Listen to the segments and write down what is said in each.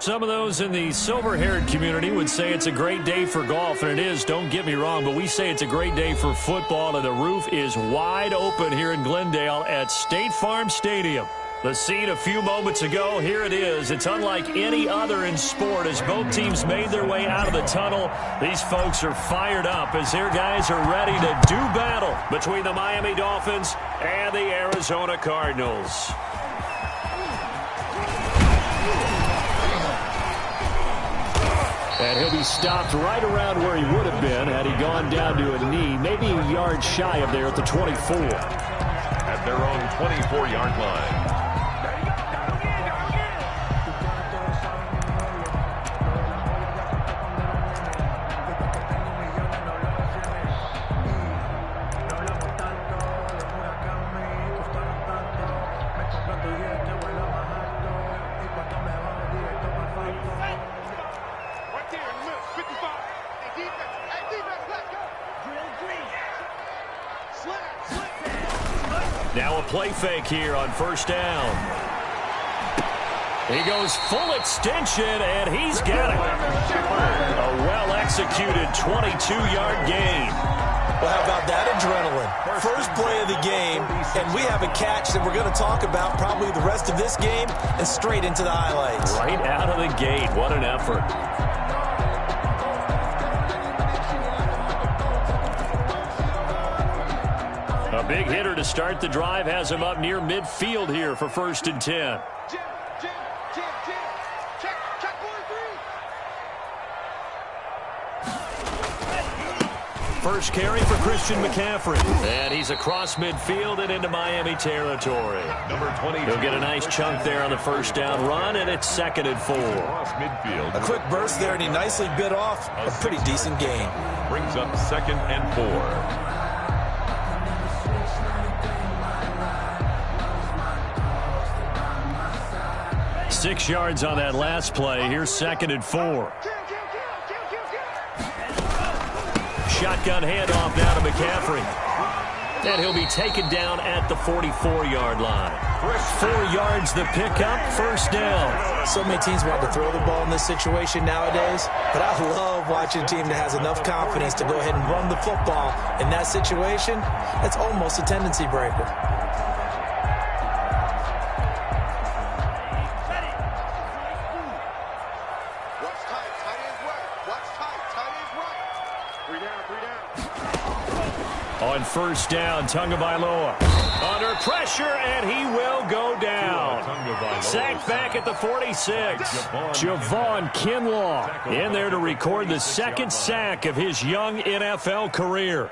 Some of those in the silver-haired community would say it's a great day for golf, and it is, don't get me wrong, but we say it's a great day for football, and the roof is wide open here in Glendale at State Farm Stadium. The scene a few moments ago, here it is. It's unlike any other in sport as both teams made their way out of the tunnel. These folks are fired up as their guys are ready to do battle between the Miami Dolphins and the Arizona Cardinals. And he'll be stopped right around where he would have been had he gone down to a knee, maybe a yard shy of there at the 24. At their own 24-yard line. Now a play fake here on first down. He goes full extension, and he's got it. A well-executed 22-yard gain. Well, how about that adrenaline? First play of the game, and we have a catch that we're going to talk about probably the rest of this game and straight into the highlights. Right out of the gate. What an effort. A big hitter to start the drive has him up near midfield here for 1st and 10. First carry for Christian McCaffrey. And he's across midfield and into Miami territory. Number 20. He'll get a nice chunk there on the first down run, and it's 2nd and 4. Across midfield. A quick burst there, and he nicely bit off a pretty decent gain. Brings up 2nd and 4. 6 yards on that last play. Here's 2nd and 4. Shotgun handoff now to McCaffrey. And he'll be taken down at the 44-yard line. 4 yards the pickup, 1st down. So many teams want to throw the ball in this situation nowadays, but I love watching a team that has enough confidence to go ahead and run the football. In that situation, that's almost a tendency breaker. On first down, Tagovailoa under pressure, and he will go down. Sacked back at the 46. Javon Kinlaw in there to record the 2nd sack of his young NFL career.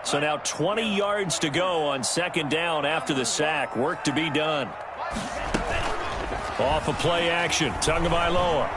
So now 20 yards to go on 2nd down after the sack. Work to be done. Off of play action, Tagovailoa.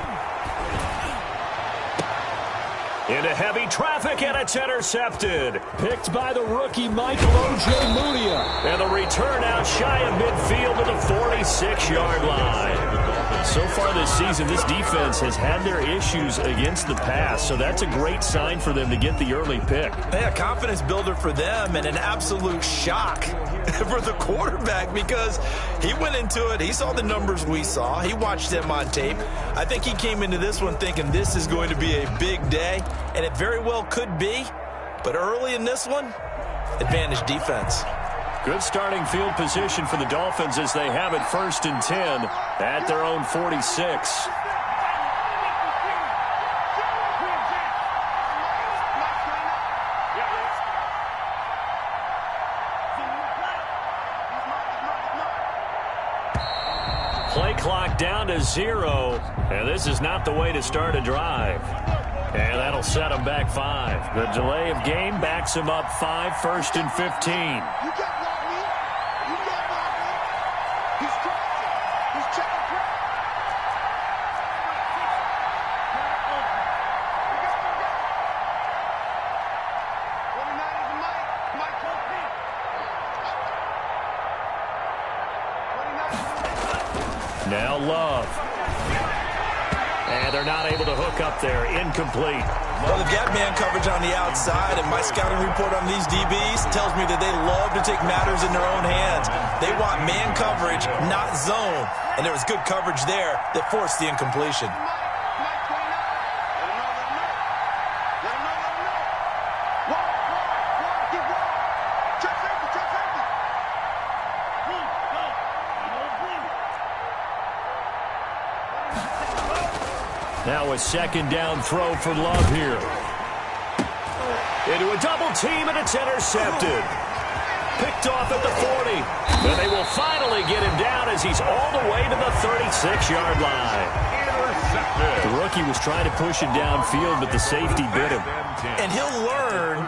Into heavy traffic, and it's intercepted. Picked by the rookie Michael Ojemudia. And the return out shy of midfield to the 46-yard line. So far this season, this defense has had their issues against the pass, so that's a great sign for them to get the early pick. Yeah, confidence builder for them and an absolute shock for the quarterback because he went into it. He saw the numbers we saw. He watched them on tape. I think he came into this one thinking this is going to be a big day, and it very well could be. But early in this one, advantage defense. Good starting field position for the Dolphins as they have it 1st and 10 at their own 46. Play clock down to 0, and this is not the way to start a drive. And that'll set him back 5. The delay of game backs him up 5, 1st and 15. Now Love. And they're not able to hook up there. Incomplete. Well, they've got man coverage on the outside, and my scouting report on these DBs tells me that they love to take matters in their own hands. They want man coverage, not zone. And there was good coverage there that forced the incompletion. Now a second down throw for Love here. Into a double team, and it's intercepted. Picked off at the 40. And they will finally get him down as he's all the way to the 36-yard line. Intercepted. The rookie was trying to push him downfield, but the safety bit him. And he'll learn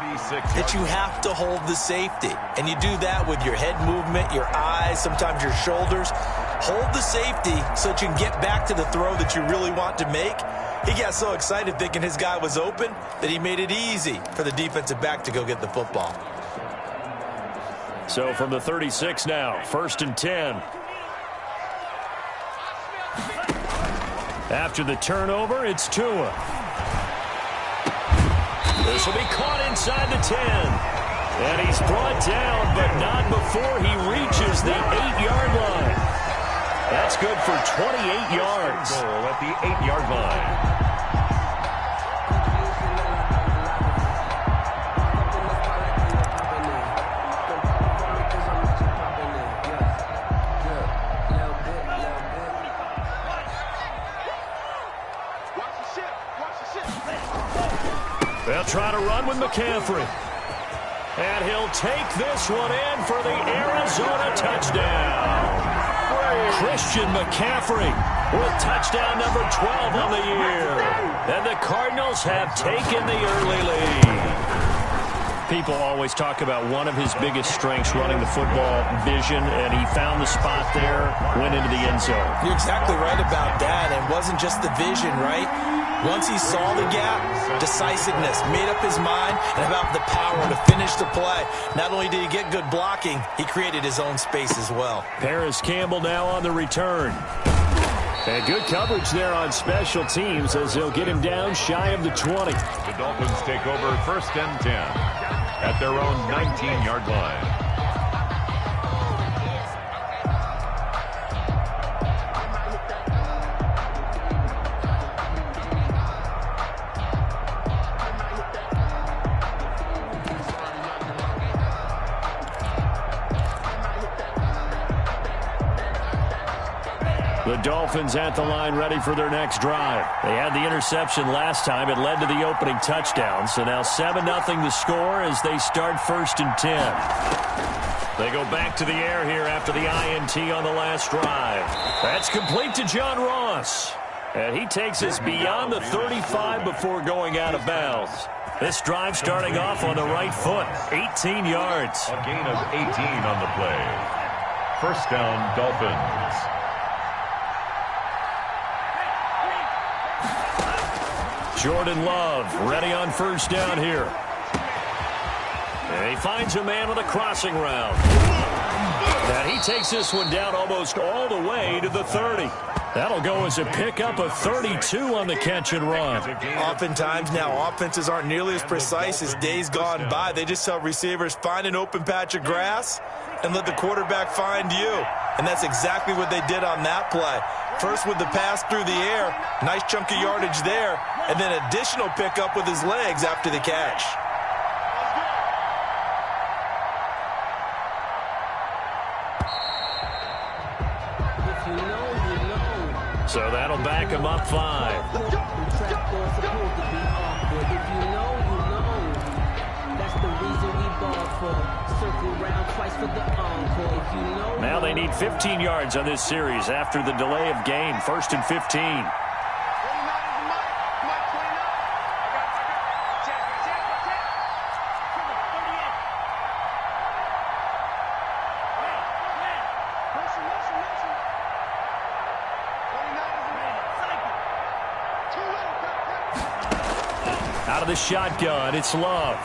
that you have to hold the safety. And you do that with your head movement, your eyes, sometimes your shoulders. Hold the safety so that you can get back to the throw that you really want to make. He got so excited thinking his guy was open that he made it easy for the defensive back to go get the football. So from the 36 now, 1st and 10. After the turnover, it's Tua. This will be caught inside the 10. And he's brought down, but not before he reaches the 8-yard line. That's good for 28 yards. Goal at the 8-yard line. They'll try to run with McCaffrey. And he'll take this one in for the Arizona touchdown. Christian McCaffrey with touchdown number 12 on the year. And the Cardinals have taken the early lead. People always talk about one of his biggest strengths, running the football, vision, and he found the spot there, went into the end zone. You're exactly right about that. It wasn't just the vision, right? Once he saw the gap, decisiveness, made up his mind, and about the power to finish the play. Not only did he get good blocking, he created his own space as well. Paris Campbell now on the return. And good coverage there on special teams as they'll get him down shy of the 20. The Dolphins take over 1st and 10 at their own 19-yard line. The Dolphins at the line ready for their next drive. They had the interception last time. It led to the opening touchdown. So now 7-0 the score as they start 1st and 10. They go back to the air here after the INT on the last drive. That's complete to John Ross. And he takes us beyond the 35 before going out of bounds. This drive starting off on the right foot. 18 yards. A gain of 18 on the play. 1st down, Dolphins. Jordan Love ready on 1st down here. And he finds a man with a crossing route. And he takes this one down almost all the way to the 30. That'll go as a pickup of 32 on the catch and run. Oftentimes now offenses aren't nearly as precise as days gone by. They just tell receivers, find an open patch of grass and let the quarterback find you. And that's exactly what they did on that play. First with the pass through the air, nice chunk of yardage there, and then additional pickup with his legs after the catch. So that'll back him up 5. Now they need 15 yards on this series after the delay of game. 1st and 15. Out of the shotgun, it's Love.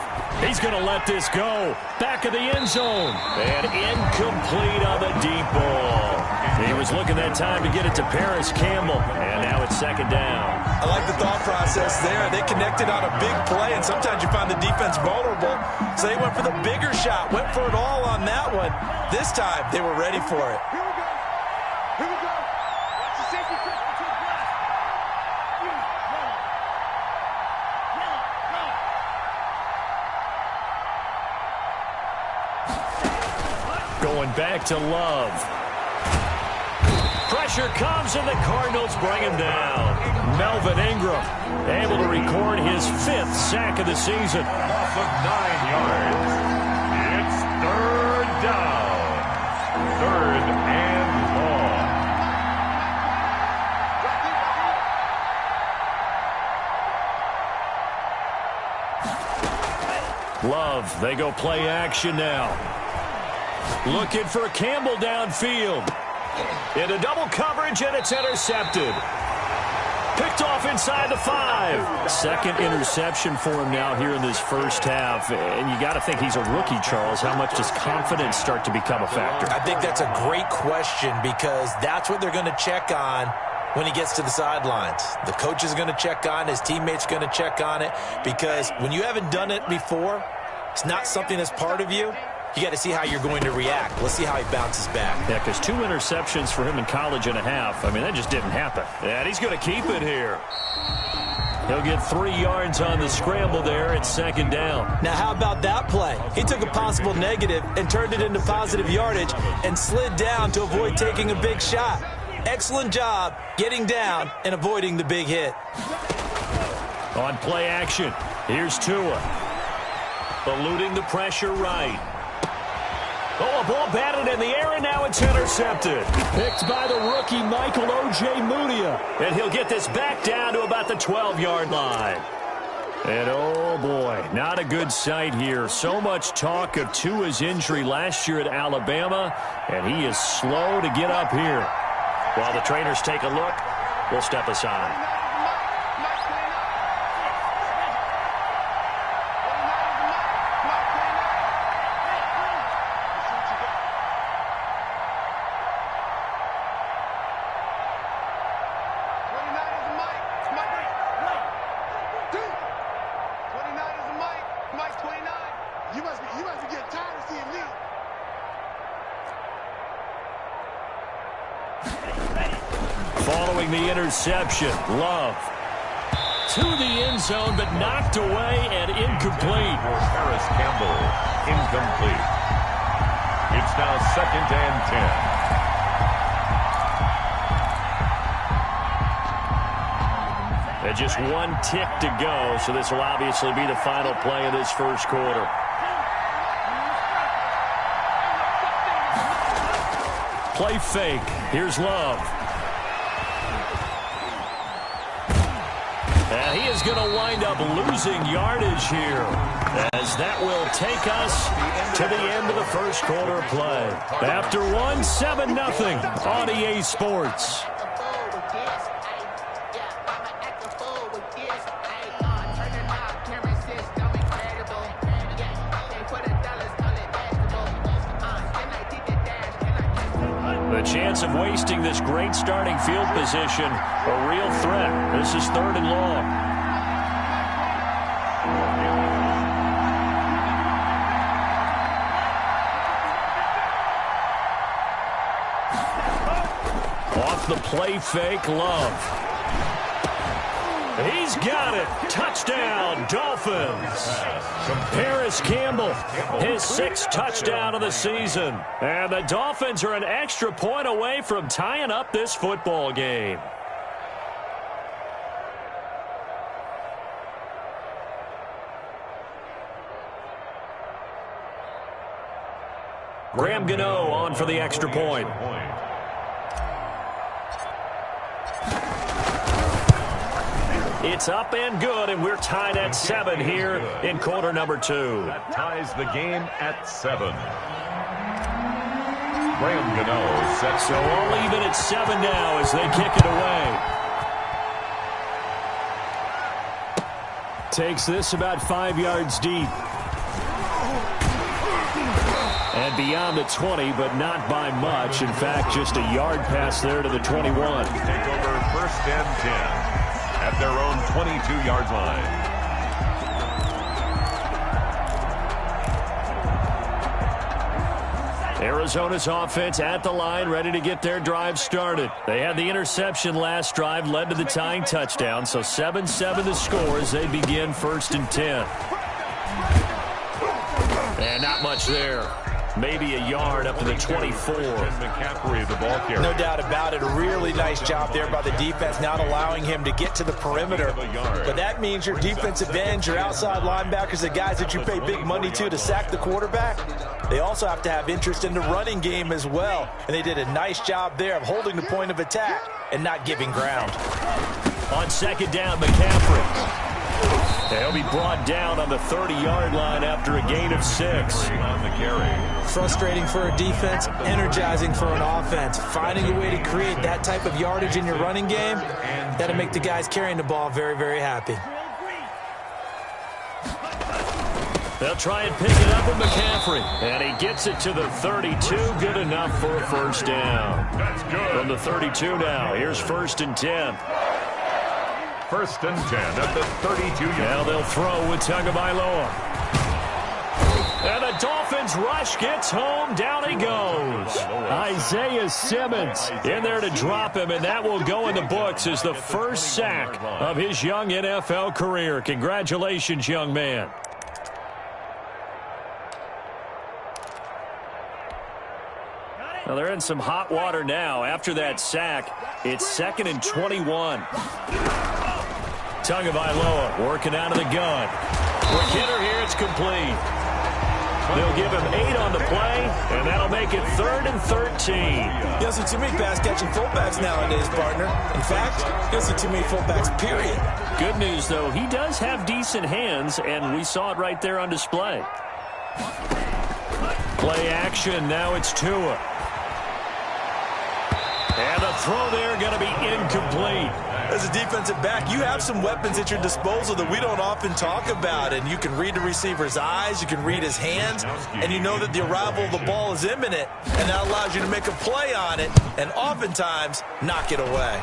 He's going to let this go. Back of the end zone. And incomplete on the deep ball. He was looking that time to get it to Paris Campbell. And now it's second down. I like the thought process there. They connected on a big play, and sometimes you find the defense vulnerable. So they went for the bigger shot, went for it all on that one. This time, they were ready for it. Here we go. Here we go. Watch the safety crystal to the glass. Going back to Love. Pressure comes, and the Cardinals bring him down. Melvin Ingram able to record his 5th sack of the season. Off of 9 yards. It's third down. Third and long. Love, they go play action now. Looking for Campbell downfield. Into double coverage, and it's intercepted. Picked off inside the 5. Second interception for him now here in this first half. And you got to think he's a rookie, Charles. How much does confidence start to become a factor? I think that's a great question because that's what they're going to check on when he gets to the sidelines. The coach is going to check on, his teammates are going to check on it, because when you haven't done it before, it's not something that's part of you. You got to see how you're going to react. Let's see how he bounces back. Yeah, because 2 interceptions for him in college and a half. I mean, that just didn't happen. And he's going to keep it here. He'll get 3 yards on the scramble there at second down. Now, how about that play? He took a possible negative and turned it into positive yardage and slid down to avoid taking a big shot. Excellent job getting down and avoiding the big hit. On play action, here's Tua. Eluding the pressure right. Oh, a ball batted in the air, and now it's intercepted. Picked by the rookie, Michael O.J. Mudia. And he'll get this back down to about the 12-yard line. And, oh, boy, not a good sight here. So much talk of Tua's injury last year at Alabama, and he is slow to get up here. While the trainers take a look, we'll step aside. Following the interception, Love to the end zone, but knocked away and incomplete. For Paris Campbell, incomplete. It's now second and 10. And just 1 tick to go, so this will obviously be the final play of this first quarter. Play fake. Here's Love. And he is going to wind up losing yardage here, as that will take us to the end of the first quarter of play. After 1, 7-0 on EA Sports. The chance of wasting this great starting field position, a real threat. This is third and long. Off the play fake, Love. He's got it. Touchdown, Dolphins. Paris Campbell, his 6th touchdown of the season. And the Dolphins are an extra point away from tying up this football game. Graham Gano on for the extra point. It's up and good, and we're tied at 7 here in quarter number 2. That ties the game at 7. Graham Gano sets. So all even at 7 now as they kick it away. Takes this about 5 yards deep. And beyond the 20, but not by much. In fact, just a yard pass there to the 21. Take over 1st and 10 at their own 22-yard line. Arizona's offense at the line, ready to get their drive started. They had the interception last drive, led to the tying touchdown, so 7-7 the score as they begin 1st and 10. And not much there. Maybe a yard up to the 24. McCaffrey, the ball carrier. No doubt about it. A really nice job there by the defense, not allowing him to get to the perimeter. But that means your defensive ends, your outside linebackers, the guys that you pay big money to sack the quarterback, they also have to have interest in the running game as well. And they did a nice job there of holding the point of attack and not giving ground. On 2nd down, McCaffrey. He'll be brought down on the 30-yard line after a gain of 6. On the carry. Frustrating for a defense, energizing for an offense. Finding a way to create that type of yardage in your running game, that'll make the guys carrying the ball very, very happy. They'll try and pick it up with McCaffrey. And he gets it to the 32. Good enough for a 1st down. That's good. From the 32 now, here's 1st and 10. 1st and 10 at the 32-yard. Now they'll throw with Tagovailoa. And the Dolphins rush gets home. Down he goes. Isaiah Simmons in there to drop him, and that will go in the books as the first sack of his young NFL career. Congratulations, young man. Well, they're in some hot water now. After that sack, it's 2nd and 21. Tagovailoa working out of the gun. Quick hitter here, it's complete. They'll give him 8 on the play, and that'll make it 3rd and 13. You don't see too many pass-catching fullbacks nowadays, partner. In fact, you don't see too many fullbacks, period. Good news, though, he does have decent hands, and we saw it right there on display. Play action, now it's Tua. And the throw there going to be incomplete. As a defensive back, you have some weapons at your disposal that we don't often talk about. And you can read the receiver's eyes, you can read his hands, and you know that the arrival of the ball is imminent. And that allows you to make a play on it and oftentimes knock it away.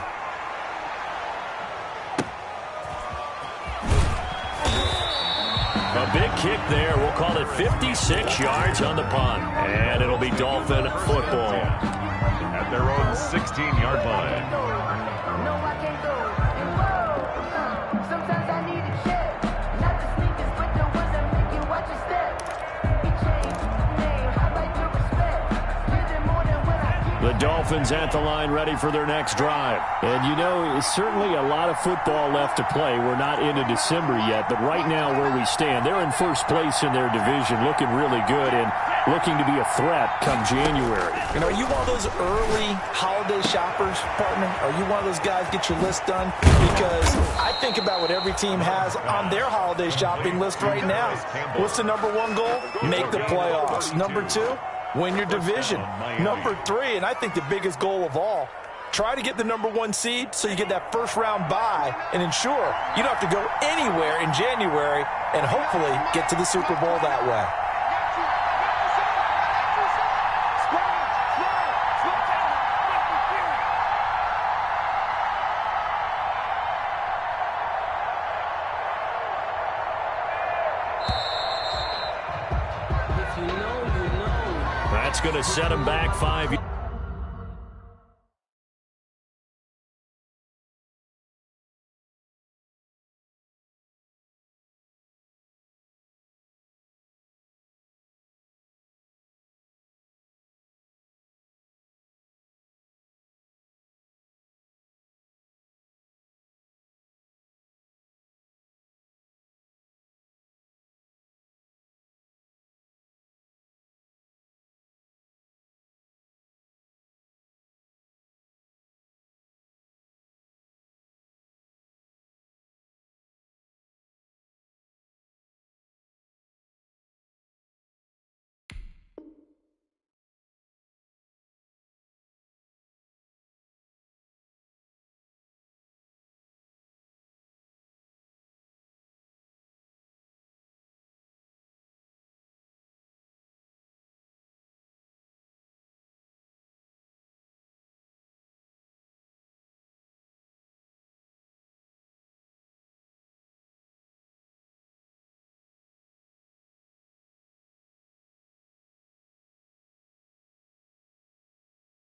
A big kick there. We'll call it 56 yards on the punt. And it'll be Dolphin football. At their own 16-yard line. The Dolphins at the line ready for their next drive. And you know, it's certainly a lot of football left to play. We're not into December yet, but right now where we stand, they're in first place in their division, looking really good and looking to be a threat come January. And are you one of those early holiday shoppers, partner? Are you one of those guys get your list done? Because I think about what every team has on their holiday shopping list right now. What's the #1 goal? Make the playoffs. #2? Win your division. #3, and I think the biggest goal of all, try to get the #1 seed so you get that first-round bye and ensure you don't have to go anywhere in January and hopefully get to the Super Bowl that way. That's going to set them back 5 years.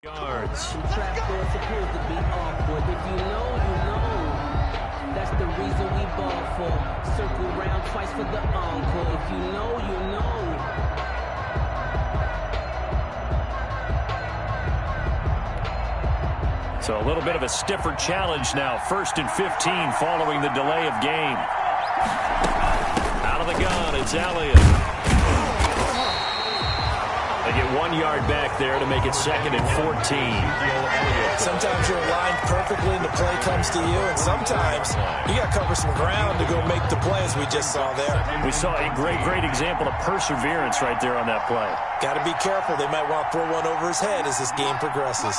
Yards. Trapdoor supposed to be awkward. If you know, you know. That's the reason we ball for. Circle round twice for the encore. If you know, you know. So a little bit of a stiffer challenge now. 1st and 15 following the delay of game. Out of the gun, it's Elliott. They get 1 yard back there to make it 2nd and 14. Sometimes you're aligned perfectly and the play comes to you, and sometimes you got to cover some ground to go make the play, as we just saw there. We saw a great example of perseverance right there on that play. Got to be careful. They might want to throw one over his head as this game progresses.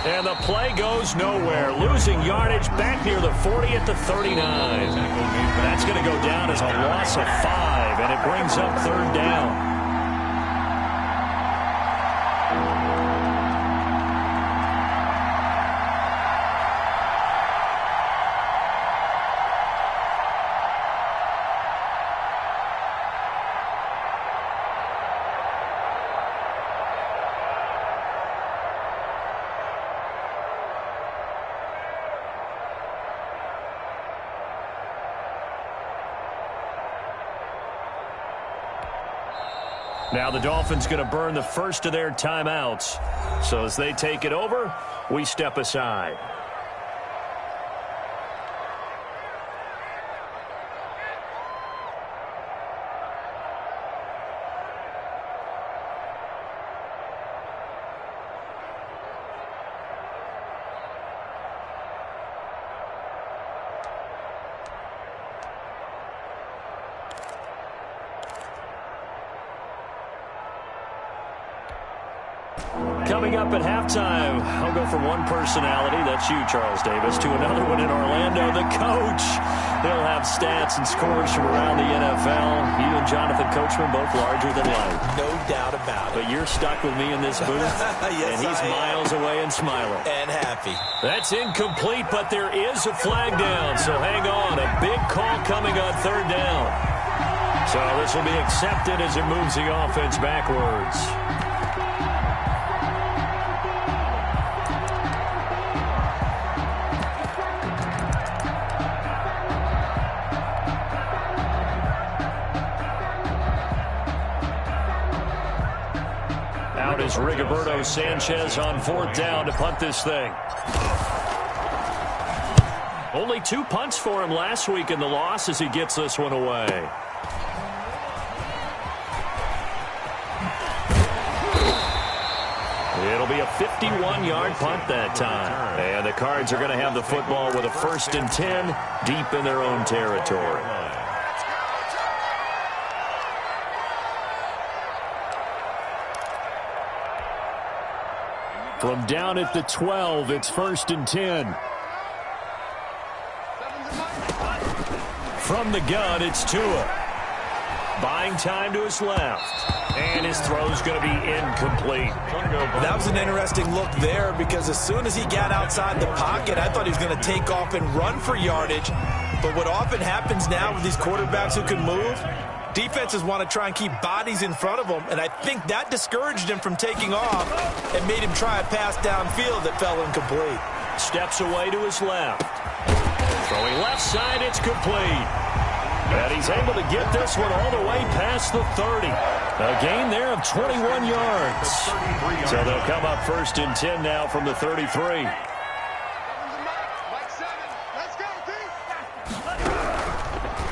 And the play goes nowhere. Losing yardage back near the 40 at the 39. That's going to go down as a loss of 5, and it brings up 3rd down. Now the Dolphins going to burn the first of their timeouts. So as they take it over, we step aside. Coming up at halftime, I'll go from one personality, that's you, Charles Davis, to another one in Orlando, the coach. He'll have stats and scores from around the NFL. You and Jonathan Coachman, both larger than life. No doubt about it. But you're stuck with me in this booth, yes, and he's miles away and smiling. And happy. That's incomplete, but there is a flag down, so hang on. A big call coming on 3rd down. So this will be accepted as it moves the offense backwards. Out is Rigoberto Sanchez on 4th down to punt this thing. Only 2 punts for him last week in the loss as he gets this one away. It'll be a 51-yard punt that time. And the Cards are going to have the football with a 1st and 10 deep in their own territory. From down at the 12, it's 1st and 10. From the gun, it's Tua. Buying time to his left. And his throw's going to be incomplete. That was an interesting look there because as soon as he got outside the pocket, I thought he was going to take off and run for yardage. But what often happens now with these quarterbacks who can move, defenses want to try and keep bodies in front of them, and I think that discouraged him from taking off and made him try a pass downfield that fell incomplete. Steps away to his left. Throwing left side, it's complete. And he's able to get this one all the way past the 30. A gain there of 21 yards. So they'll come up 1st and 10 now from the 33.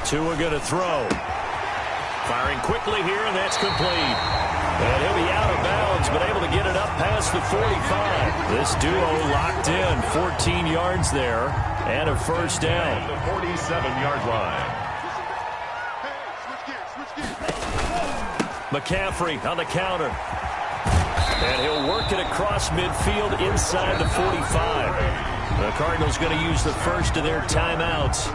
Tua going to throw. Firing quickly here, and that's complete. And he'll be out of bounds, but able to get it up past the 45. This duo locked in, 14 yards there, and a 1st down. The 47-yard line. McCaffrey on the counter. And he'll work it across midfield inside the 45. The Cardinals going to use the first of their timeouts.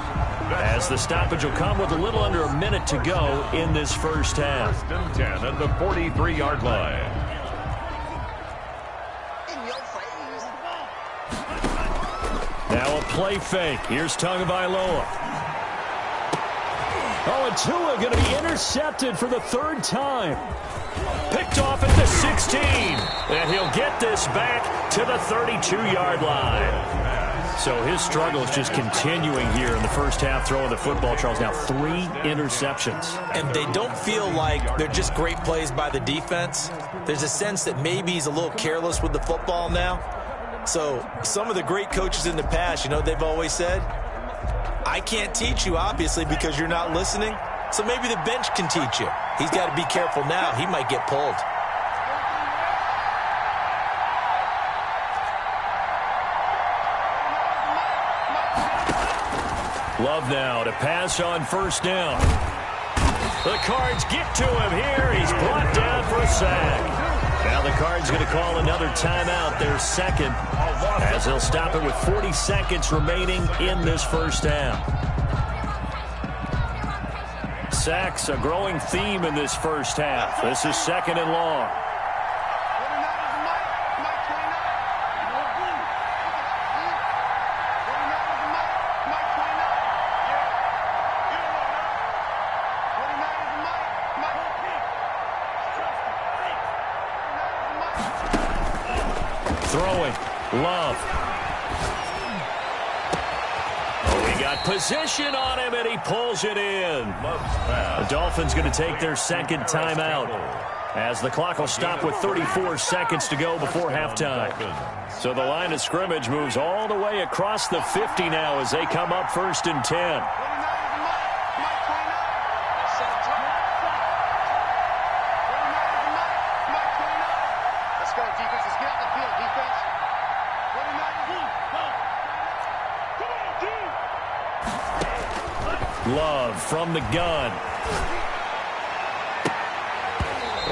as the stoppage will come with a little under a minute to go in this first half. First and 10 at the 43-yard line. Now a play fake. Here's Tagovailoa. Oh, and Tua going to be intercepted for the third time. Picked off at the 16. And he'll get this back to the 32-yard line. So his struggle is just continuing here in the first half, throwing the football, Charles. Now 3 interceptions. And they don't feel like they're just great plays by the defense. There's a sense that maybe he's a little careless with the football now. So some of the great coaches in the past, you know, they've always said, I can't teach you, obviously, because you're not listening. So maybe the bench can teach you. He's got to be careful now. He might get pulled. Love now to pass on first down. The Cards get to him here. He's brought down for a sack. Now the Cards going to call another timeout, their second, as they'll stop it with 40 seconds remaining in this first half. Sacks, a growing theme in this first half. This is second and long. Throwing. Love. Oh, he got position on him, and he pulls it in. The Dolphins going to take their second timeout, as the clock will stop with 34 seconds to go before halftime. So the line of scrimmage moves all the way across the 50 now as they come up first and 10. Love from the gun.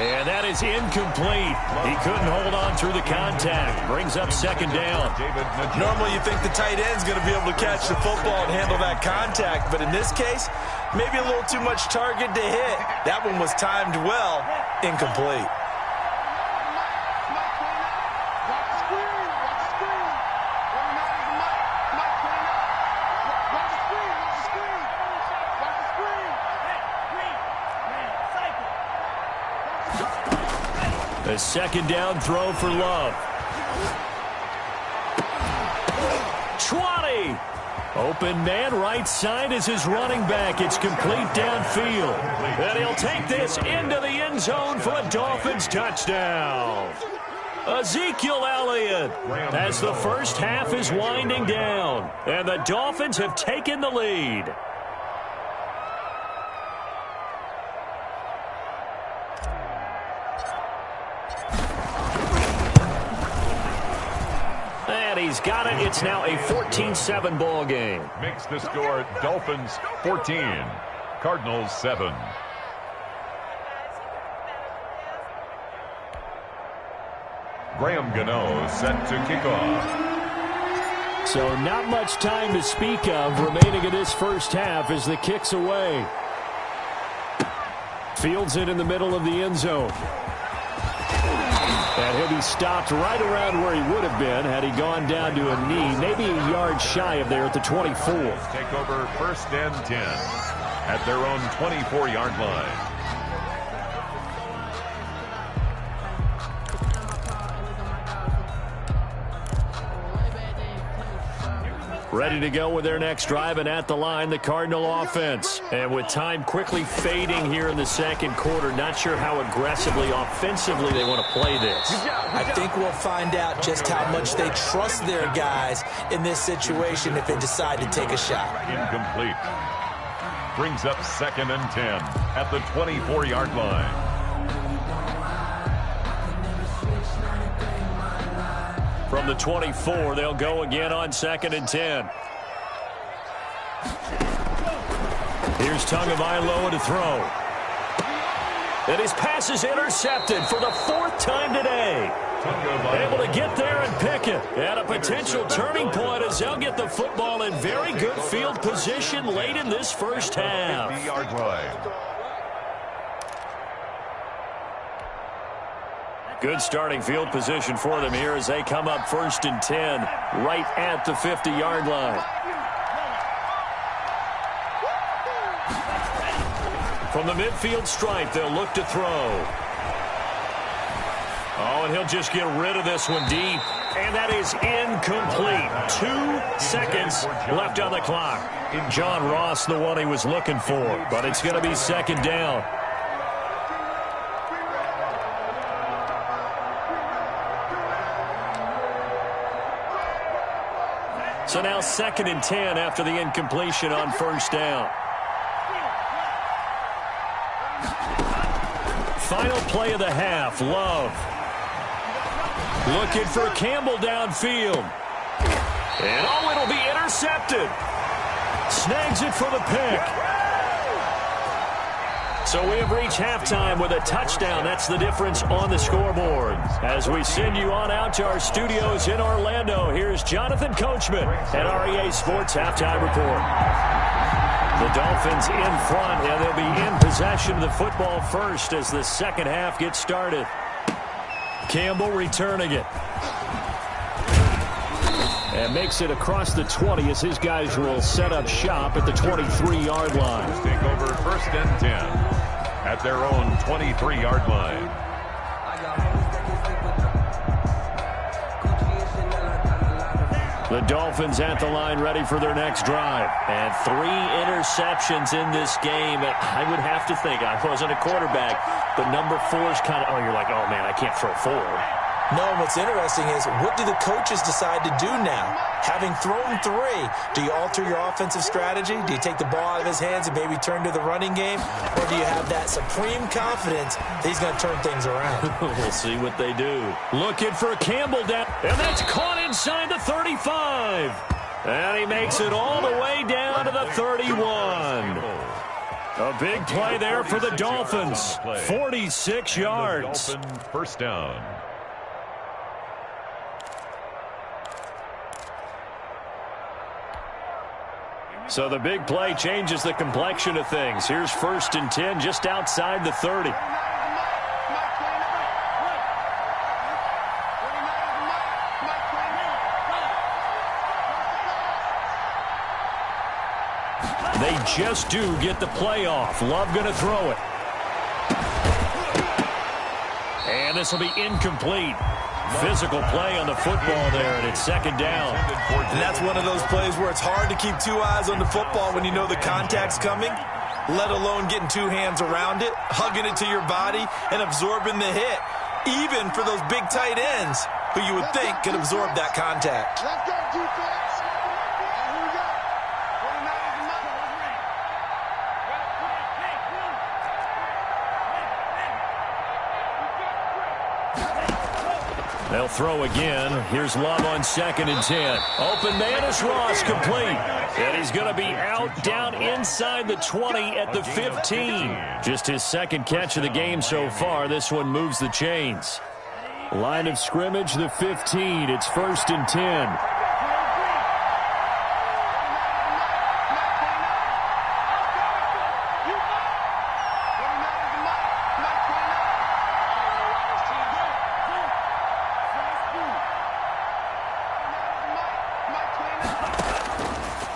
And that is incomplete. He couldn't hold on through the contact. Brings up second down. Normally you think the tight end's going to be able to catch the football and handle that contact, but in this case, maybe a little too much target to hit. That one was timed well. Incomplete. A second down throw for Love. 20. Open man right side is his running back. It's complete downfield. And he'll take this into the end zone for a Dolphins touchdown. Ezekiel Elliott, as the first half is winding down. And the Dolphins have taken the lead. He's got it. It's now a 14-7 ball game. Makes the score Dolphins 14, Cardinals 7. Graham Gano set to kick off. So not much time to speak of remaining in this first half as the kick's away. Fields it in the middle of the end zone. And he'll be stopped right around where he would have been had he gone down to a knee, maybe a yard shy of there at the 24. Take over first and 10 at their own 24-yard line. Ready to go with their next drive, and at the line, the Cardinal offense. And with time quickly fading here in the second quarter, not sure how aggressively, offensively they want to play this. I think we'll find out just how much they trust their guys in this situation if they decide to take a shot. Incomplete. Brings up second and 10 at the 24-yard line. From the 24, they'll go again on second and 10. Here's Tagovailoa to throw. And his pass is intercepted for the fourth time today. Able to get there and pick it. And a potential turning point as they'll get the football in very good field position late in this first half. 50-yard line. Good starting field position for them here as they come up 1st and 10 right at the 50-yard line. From the midfield stripe, they'll look to throw. Oh, and he'll just get rid of this one deep. And that is incomplete. 2 seconds left on the clock. John Ross, the one he was looking for. But it's going to be 2nd down. So now 2nd and 10 after the incompletion on 1st down. Final play of the half, Love. Looking for Campbell downfield. And oh, it'll be intercepted. Snags it for the pick. So we have reached halftime with a touchdown. That's the difference on the scoreboard. As we send you on out to our studios in Orlando, here's Jonathan Coachman at REA Sports Halftime Report. The Dolphins in front, and they'll be in possession of the football first as the second half gets started. Campbell returning it. And makes it across the 20 as his guys will set up shop at the 23-yard line. Take over 1st and 10 at their own 23-yard line. The Dolphins at the line ready for their next drive. And 3 interceptions in this game. I would have to think, I wasn't a quarterback, but number 4 is kind of, oh, you're like, oh, man, I can't throw 4. No, what's interesting is what do the coaches decide to do now? Having thrown 3, do you alter your offensive strategy? Do you take the ball out of his hands and maybe turn to the running game? Or do you have that supreme confidence that he's going to turn things around? We'll see what they do. Looking for Campbell down, and that's caught inside the 35. And he makes it all the way down to the 31. A big play there for the Dolphins. 46 yards. Dolphin 1st down. So the big play changes the complexion of things. Here's 1st and 10 just outside the 30. They just do get the play off. Love going to throw it. And this will be incomplete. Physical play on the football there, and it's 2nd down. And that's one of those plays where it's hard to keep 2 eyes on the football when you know the contact's coming, let alone getting 2 hands around it, hugging it to your body, and absorbing the hit, even for those big tight ends who you would think could absorb that contact. Let's go, defense. Here we go. 49ers and Mike. They'll throw again. Here's Love on 2nd and 10. Open man is Ross, complete. And he's going to be out down inside the 20 at the 15. Just his 2nd catch of the game so far. This one moves the chains. Line of scrimmage, the 15. It's 1st and 10.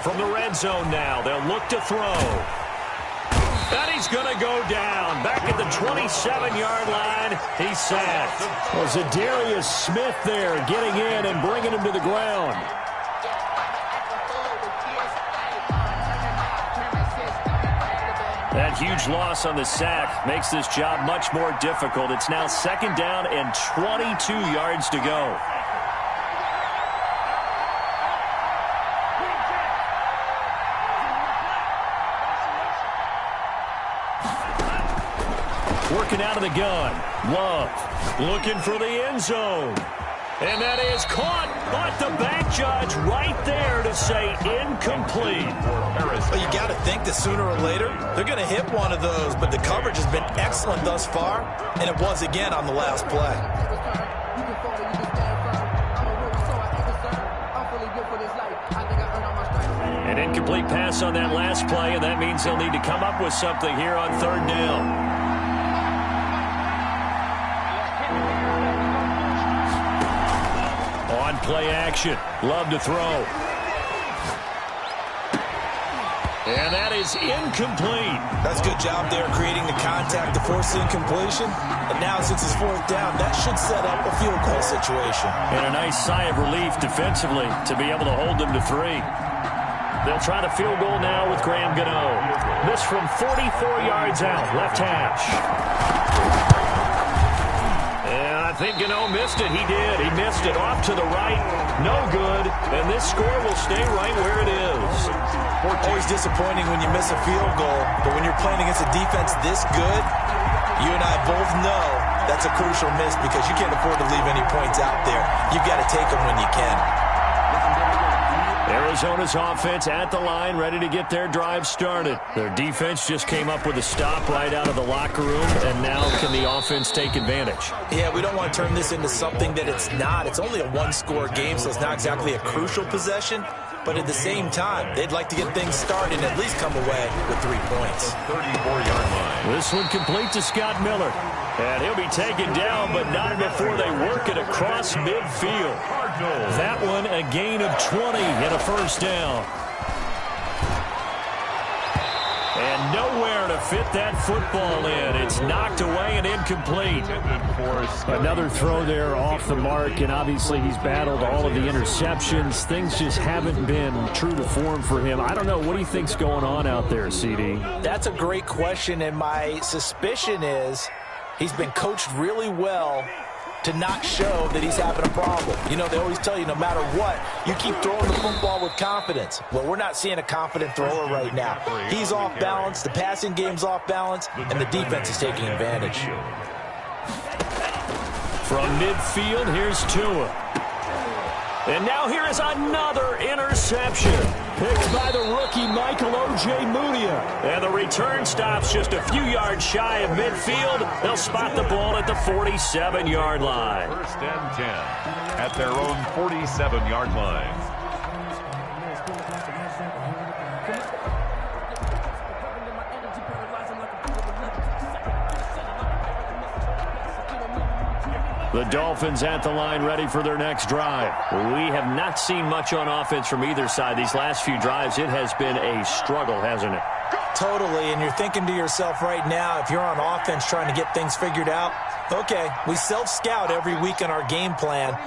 From the red zone now, they'll look to throw. And he's going to go down. Back at the 27-yard line, he's sacked. Was Zadarius Smith there getting in and bringing him to the ground. That huge loss on the sack makes this job much more difficult. It's now 2nd down and 22 yards to go. Working out of the gun. Love looking for the end zone. And that is caught, but the back judge right there to say incomplete. Well, you got to think that sooner or later they're going to hit one of those, but the coverage has been excellent thus far, and it was again on the last play. You can fall or you can stand firm. I'm a rookie, so I ain't concerned. I'm fully built for this life. I think I earned all my stripes. An incomplete pass on that last play, and that means they'll need to come up with something here on third down. On play action. Love to throw. And that is incomplete. That's a good job there creating the contact to force the incompletion. And now since it's fourth down, that should set up a field goal situation. And a nice sigh of relief defensively to be able to hold them to 3. They'll try the field goal now with Graham Gano. This from 44 yards out, left hash. And I think Gano missed it. He did. He missed it off to the right. No good. And this score will stay right where it is. Always disappointing when you miss a field goal, but when you're playing against a defense this good, you and I both know that's a crucial miss because you can't afford to leave any points out there. You've got to take them when you can. Arizona's offense at the line, ready to get their drive started. Their defense just came up with a stop right out of the locker room, and now can the offense take advantage? Yeah, we don't want to turn this into something that it's not. It's only a one-score game, so it's not exactly a crucial possession. But at the same time, they'd like to get things started and at least come away with 3 points. 34-yard line. This one complete to Scott Miller. And he'll be taken down, but not before they work it across midfield. That one a gain of 20 and a first down. And nowhere to fit that football in. It's knocked away and incomplete. Another throw there off the mark, and obviously he's battled all of the interceptions. Things just haven't been true to form for him. I don't know. What do you think's going on out there, CD? That's a great question, and my suspicion is he's been coached really well to not show that he's having a problem. You know, they always tell you no matter what, you keep throwing the football with confidence. Well, we're not seeing a confident thrower right now. He's off balance, the passing game's off balance, and the defense is taking advantage. From midfield, here's Tua. And now here is another interception. Picked by the rookie Michael O.J. Mudia. And the return stops just a few yards shy of midfield. They'll spot the ball at the 47-yard line. First and 10 at their own 47-yard line. The Dolphins at the line ready for their next drive. We have not seen much on offense from either side. These last few drives, it has been a struggle, hasn't it? Totally, and you're thinking to yourself right now, if you're on offense trying to get things figured out, okay, we self-scout every week in our game plan.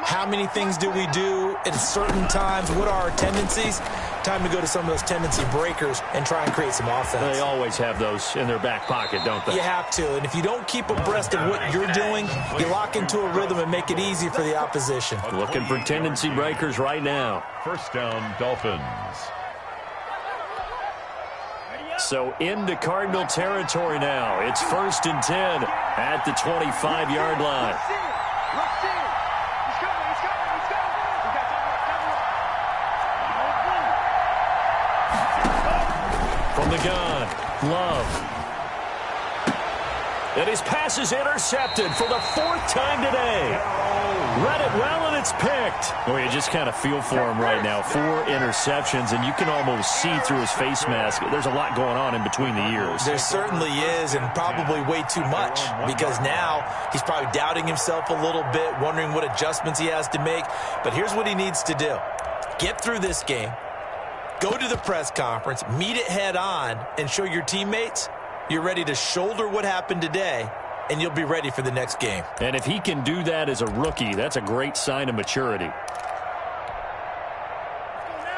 How many things do we do at certain times? What are our tendencies? Time to go to some of those tendency breakers and try and create some offense. They always have those in their back pocket, don't they? You have to, and if you don't keep abreast of what you're doing, you lock into a rhythm and make it easy for the opposition. Looking for tendency breakers right now. First down, Dolphins. So into Cardinal territory now. It's 1st and 10 at the 25-yard line. From the gun, Love. And his pass is intercepted for the 4th time today. Read it well, and it's picked. Well, you just kind of feel for him right now. 4 interceptions, and you can almost see through his face mask. There's a lot going on in between the ears. There certainly is, and probably way too much, because now he's probably doubting himself a little bit, wondering what adjustments he has to make. But here's what he needs to do. Get through this game. Go to the press conference, meet it head on, and show your teammates you're ready to shoulder what happened today, and you'll be ready for the next game. And if he can do that as a rookie, that's a great sign of maturity.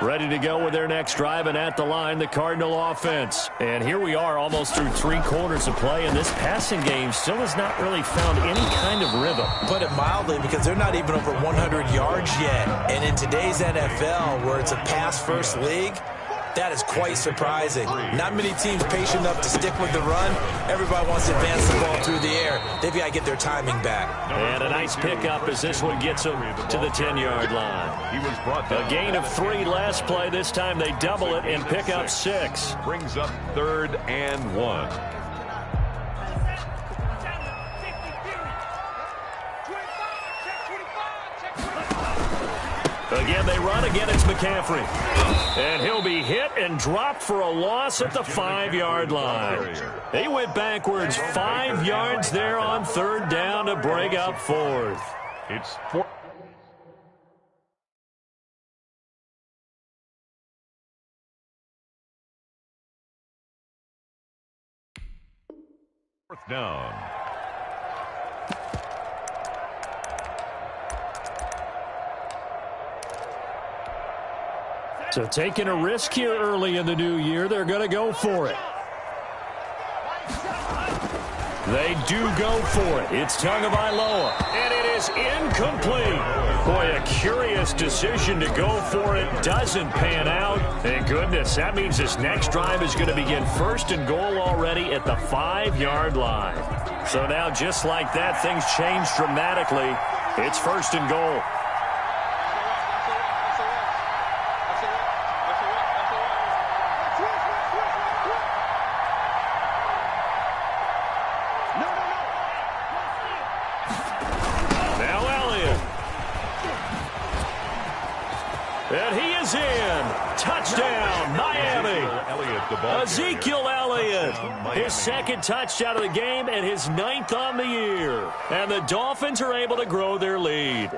Ready to go with their next drive, and at the line, the Cardinal offense. And here we are almost through 3 quarters of play, and this passing game still has not really found any kind of rhythm. Put it mildly, because they're not even over 100 yards yet. And in today's NFL, where it's a pass-first league, that is quite surprising. Not many teams patient enough to stick with the run. Everybody wants to advance the ball through the air. They've got to get their timing back. And a nice pickup as this one gets them to the 10-yard line. He was brought down. A gain of 3 last play. This time they double it and pick up 6. Brings up 3rd and 1. Again, they run. Again, it's McCaffrey. And he'll be hit and dropped for a loss at the 5-yard line. He went backwards 5 yards there on third down to bring up fourth. It's fourth down. So taking a risk here early in the new year, they're going to go for it. They do go for it. It's Tagovailoa, and it is incomplete. Boy, a curious decision to go for it. Doesn't pan out. Thank goodness. That means this next drive is going to begin first and goal already at the 5-yard line. So now, just like that, things change dramatically. It's first and goal. And he is in. Touchdown, Miami. Ezekiel Elliott, his second touchdown of the game and his 9th on the year. And the Dolphins are able to grow their lead.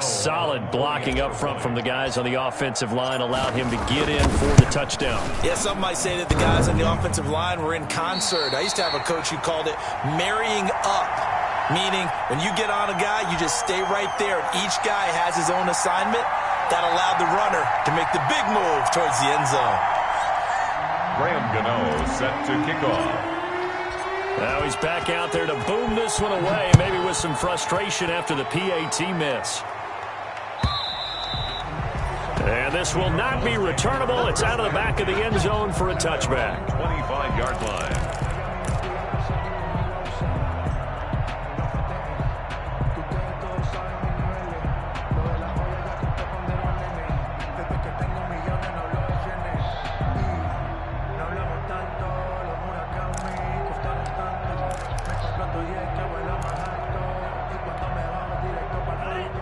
Solid blocking up front from the guys on the offensive line allowed him to get in for the touchdown. Yeah, some might say that the guys on the offensive line were in concert. I used to have a coach who called it marrying up, meaning when you get on a guy, you just stay right there. And each guy has his own assignment. That allowed the runner to make the big move towards the end zone. Graham Gano set to kick off. Now he's back out there to boom this one away, maybe with some frustration after the PAT miss. And this will not be returnable. It's out of the back of the end zone for a touchback. 25-yard line.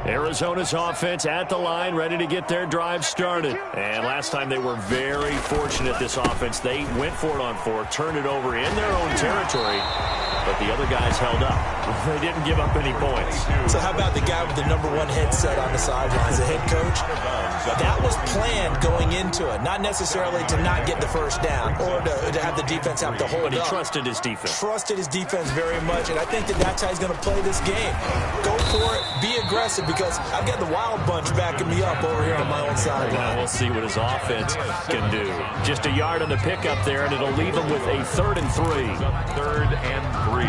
Arizona's offense at the line, ready to get their drive started. And last time they were very fortunate, this offense. They went for it on 4, turned it over in their own territory, but the other guys held up. They didn't give up any points. So how about the guy with the #1 headset on the sidelines, the head coach? That was planned going into it, not necessarily to not get the first down or to have the defense have to hold up. But he trusted his defense. Trusted his defense very much, and I think that's how he's going to play this game. Go for it, be aggressive, because I've got the Wild Bunch backing me up over here on my own sideline. Well, we'll see what his offense can do. Just a yard on the pickup there, and it'll leave him with a 3rd and 3. 3rd and 3.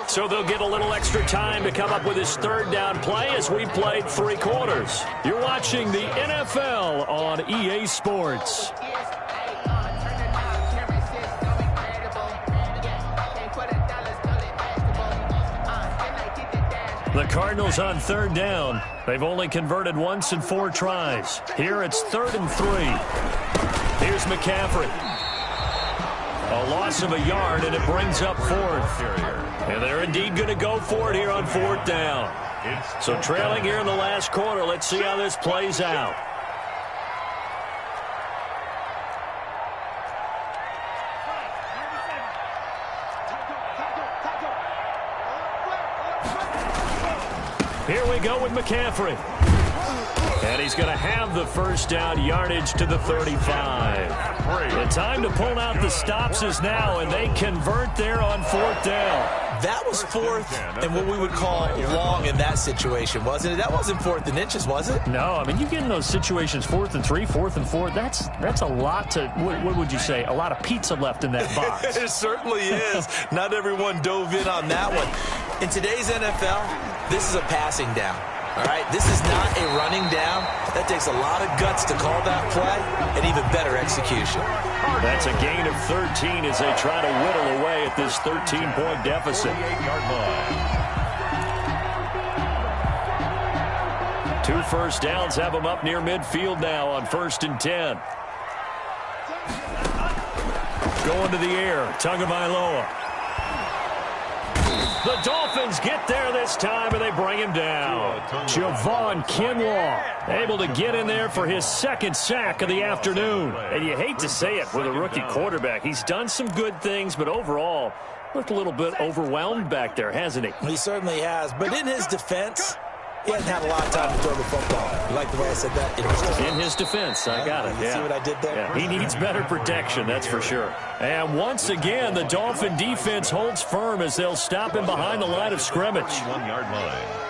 So they'll get a little extra time to come up with his 3rd down play as we played 3 quarters. You're watching the NFL on EA Sports. The Cardinals on 3rd down. They've only converted once in 4 tries. Here it's 3rd and 3. Here's McCaffrey. A loss of a yard, and it brings up 4th. And they're indeed going to go for it here on 4th down. So trailing here in the last quarter. Let's see how this plays out. Here we go with McCaffrey. And he's going to have the first down, yardage to the 35. The time to pull out the stops is now, and they convert there on 4th down. That was 4th and what we would call long in that situation, wasn't it? That wasn't 4th and inches, was it? No, I mean, you get in those situations 4th and 3, 4th and 4. That's a lot to, what would you say, a lot of pizza left in that box. It certainly is. Not everyone dove in on that one. In today's NFL, this is a passing down. All right, this is not a running down. That takes a lot of guts to call that play and even better execution. That's a gain of 13 as they try to whittle away at this 13-point deficit. 2 first downs have them up near midfield now on 1st and 10. Going to the air, Tagovailoa. The Dolphins get there this time, and they bring him down. Javon Kinlaw able to get in there for his second sack of the afternoon. And you hate to say it with a rookie quarterback. He's done some good things, but overall looked a little bit overwhelmed back there, hasn't he? He certainly has. But in his defense, he hasn't had a lot of time to throw the football. You like the way I said that? In his defense, I got it. You see what I did there? Yeah. He needs better protection, that's for sure. And once again, the Dolphin defense holds firm as they'll stop him behind the line of scrimmage. 1-yard line.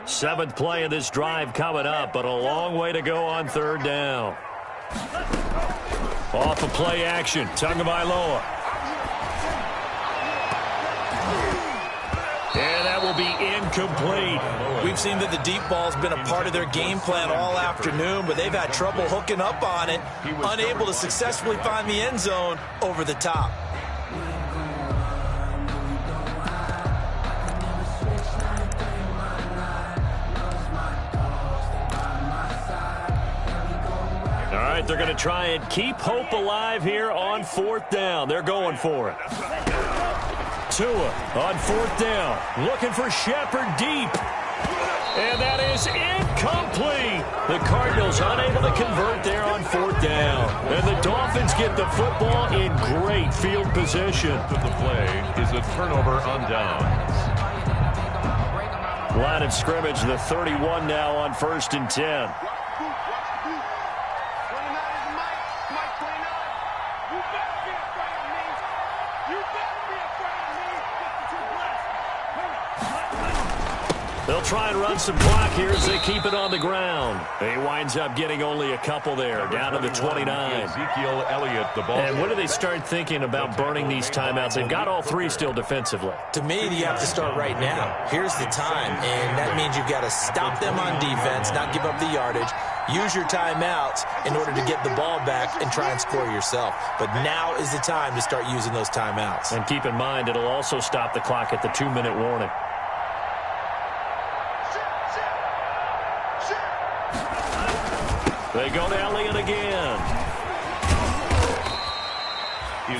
Seventh play of this drive coming up, but a long way to go on third down. Off of play action, Tagovailoa. And that will be incomplete. We've seen that the deep ball's been a part of their game plan all afternoon, but they've had trouble hooking up on it, unable to successfully find the end zone over the top. They're going to try and keep hope alive here on fourth down. They're going for it. Tua on fourth down, looking for Shepard deep. And that is incomplete. The Cardinals unable to convert there on fourth down. And the Dolphins get the football in great field position. The play is a turnover on downs. Line of scrimmage, the 31 now on 1st and 10. They'll try and run some clock here as they keep it on the ground. He winds up getting only a couple there, down to the 29. Ezekiel Elliott, the ball. And when do they start thinking about burning these timeouts? They've got all three still defensively. To me, you have to start right now. Here's the time, and that means you've got to stop them on defense, not give up the yardage, use your timeouts in order to get the ball back and try and score yourself. But now is the time to start using those timeouts. And keep in mind, it'll also stop the clock at the 2-minute warning. They go to Elliott again.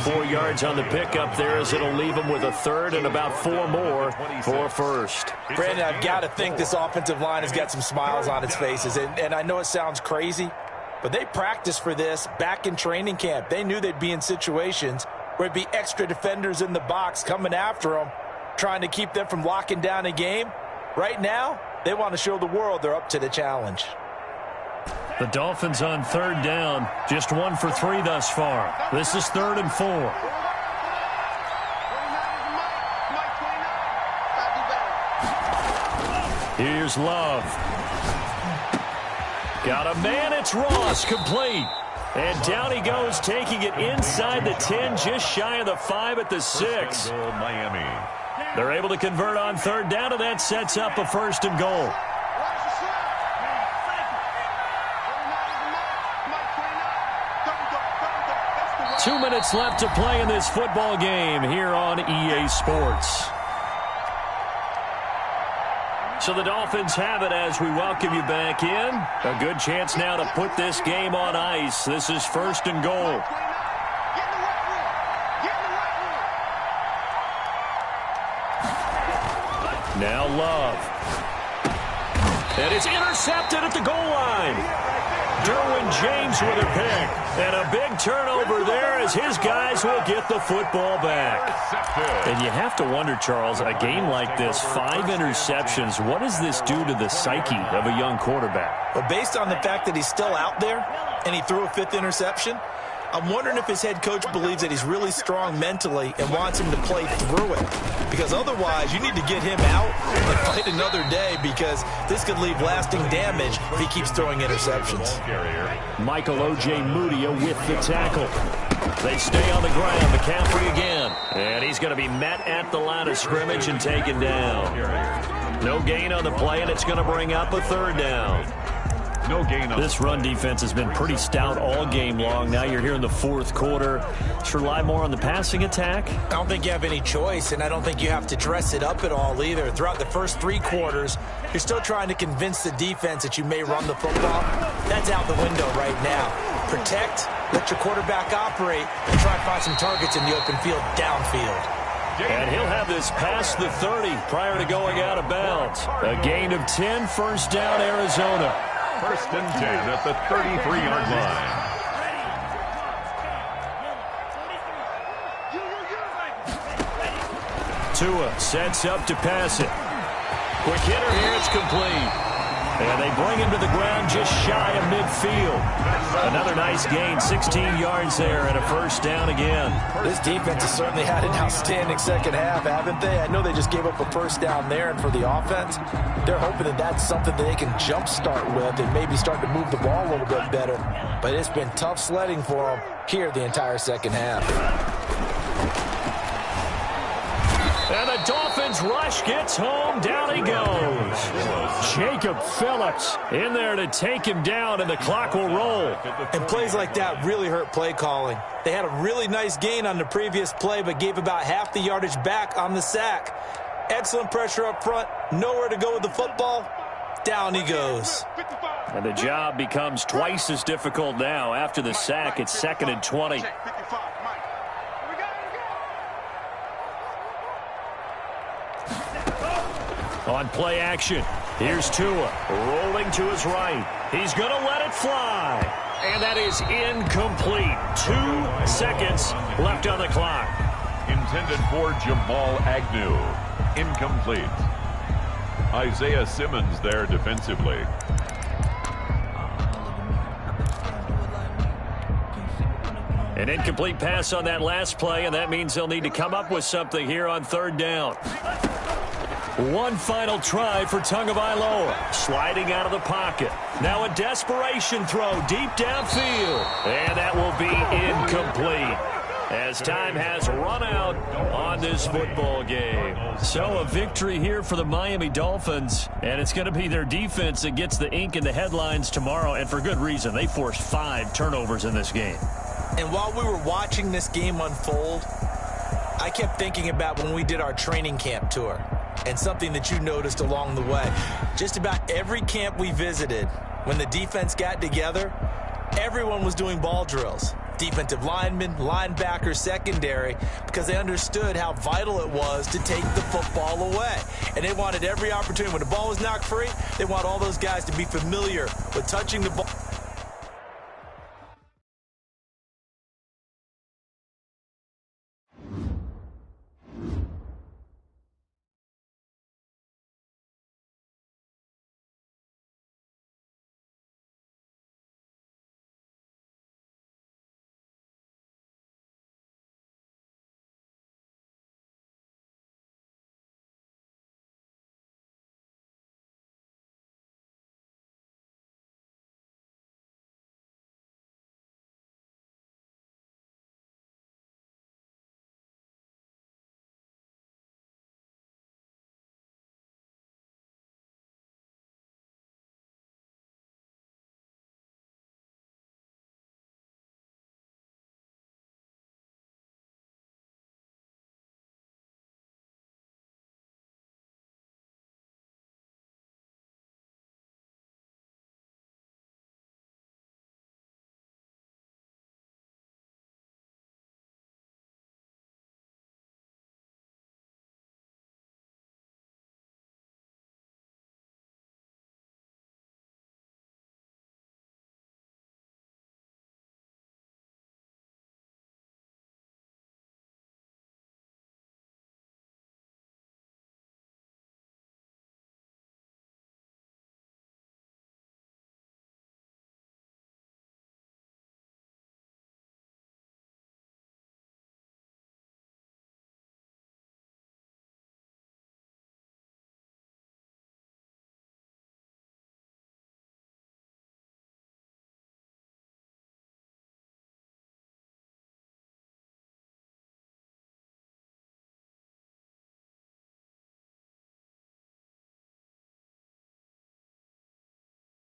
4 yards on the pickup there as it'll leave them with a third and about 4 more for first. Brandon, I've got to think this offensive line has got some smiles on its faces. And I know it sounds crazy, but they practiced for this back in training camp. They knew they'd be in situations where it'd be extra defenders in the box coming after them, trying to keep them from locking down a game. Right now, they want to show the world they're up to the challenge. The Dolphins on third down, just 1 for 3 thus far. This is 3rd and 4. Here's Love. Got a man, it's Ross, complete. And down he goes, taking it inside the 10, just shy of the 5 at the 6. Miami. They're able to convert on third down, and that sets up a 1st and goal. 2 minutes left to play in this football game here on EA Sports. So the Dolphins have it as we welcome you back in. A good chance now to put this game on ice. This is 1st and goal. Now Love. And it's intercepted at the goal line. Derwin James with a pick. And a big turnover there as his guys will get the football back. And you have to wonder, Charles, a game like this, 5 interceptions, what does this do to the psyche of a young quarterback? Well, based on the fact that he's still out there and he threw a 5th interception, I'm wondering if his head coach believes that he's really strong mentally and wants him to play through it. Because otherwise, you need to get him out and fight another day, because this could leave lasting damage if he keeps throwing interceptions. Michael O.J. Mudia with the tackle. They stay on the ground. McCaffrey again. And he's going to be met at the line of scrimmage and taken down. No gain on the play, and it's going to bring up a 3rd down. No gain on This run defense has been pretty stout all game long. Now you're here in the fourth quarter. Should rely more on the passing attack? I don't think you have any choice, and I don't think you have to dress it up at all either. Throughout the first 3 quarters, you're still trying to convince the defense that you may run the football. That's out the window right now. Protect, let your quarterback operate, and try to find some targets in the open field downfield. And he'll have this past the 30 prior to going out of bounds. A gain of 10, first down, Arizona. First and 10 at the 33-yard line. Tua sets up to pass it. Quick hitter here, it's complete. And they bring him to the ground just shy of midfield. Another nice gain, 16 yards there, and a first down again. This defense has certainly had an outstanding second half, haven't they? I know they just gave up a first down there, and for the offense, they're hoping that that's something that they can jumpstart with and maybe start to move the ball a little bit better. But it's been tough sledding for them here the entire second half. And the Dolphins rush gets home. Down he goes. Jacob Phillips in there to take him down, and the clock will roll. And plays like that really hurt play calling. They had a really nice gain on the previous play, but gave about half the yardage back on the sack. Excellent pressure up front. Nowhere to go with the football. Down he goes. And the job becomes twice as difficult now. After the sack, it's 2nd and 20. On play action, here's Tua rolling to his right. He's going to let it fly. And that is incomplete. 2 seconds left on the clock. Intended for Jamal Agnew. Incomplete. Isaiah Simmons there defensively. An incomplete pass on that last play, and that means they'll need to come up with something here on 3rd down. One final try for Tagovailoa. Sliding out of the pocket. Now a desperation throw deep downfield. And that will be incomplete, as time has run out on this football game. So a victory here for the Miami Dolphins, and it's going to be their defense that gets the ink in the headlines tomorrow, and for good reason. They forced 5 turnovers in this game. And while we were watching this game unfold, I kept thinking about when we did our training camp tour, and something that you noticed along the way. Just about every camp we visited, when the defense got together, everyone was doing ball drills. Defensive linemen, linebackers, secondary, because they understood how vital it was to take the football away. And they wanted every opportunity. When the ball was knocked free, they want all those guys to be familiar with touching the ball.